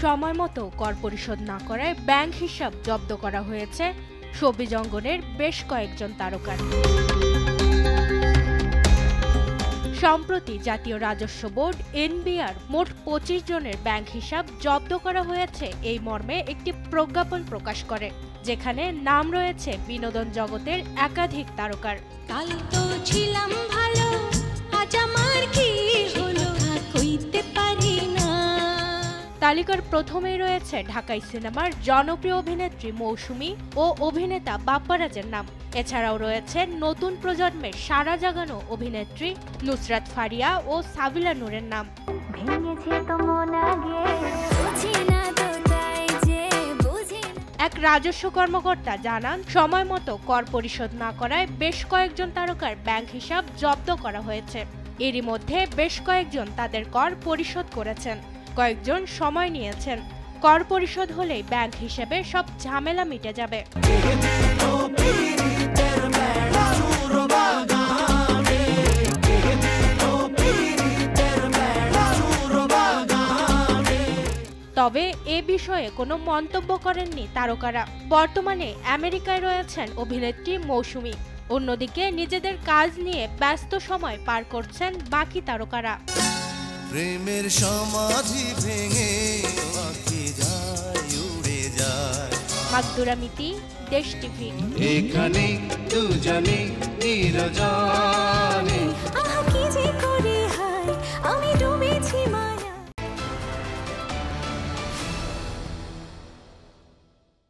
সময় মতো কর পরিশোধ না করায় ব্যাংক হিসাব জব্দ করা হয়েছে শোবিজ অঙ্গনের বেশ কয়েকজন তারকার। সম্প্রতি জাতীয় রাজস্ব বোর্ড এনবিআর মোট ২৫ জনের ব্যাংক হিসাব জব্দ করা হয়েছে এই মর্মে একটি প্রজ্ঞাপন প্রকাশ করে, যেখানে নাম রয়েছে বিনোদন জগতের একাধিক তারকার। কাল তো ছিলাম ভালো, আজ আমার কি হলো কইতে পারি না। তালিকার প্রথমেই রয়েছে ঢাকাই সিনেমার জনপ্রিয় অভিনেত্রী মৌসুমী ও অভিনেতা বাপ্পারাজের নাম। এছাড়াও রয়েছে নতুন প্রজন্মের সাড়া জাগানো অভিনেত্রী নুসরাত ফারিয়া ও সাবিলা নূরের নাম। এক রাজস্ব কর্মকর্তা জানান, সময় মতো কর পরিশোধ না করায় বেশ কয়েকজন তারকার ব্যাংক হিসাব জব্দ করা হয়েছে। এরই মধ্যে বেশ কয়েকজন তাদের কর পরিশোধ করেছেন, কয়েকজন সময় নিয়েছেন। কর পরিশোধ হলেই ব্যাংক হিসেবে সব ঝামেলা মিটে যাবে। তবে এ বিষয়ে কোনো মন্তব্য করেননি তারকারা। বর্তমানে আমেরিকায় রয়েছেন অভিনেত্রী মৌসুমী, অন্যদিকে নিজেদের কাজ নিয়ে ব্যস্ত সময় পার করছেন বাকি তারকারা। প্রেমের সমাধি ভেঙে পাখি যায় উড়ে যায়। মাকদুরা মিতি, দেশ টিভি। এখানে দুজনে নিরজন।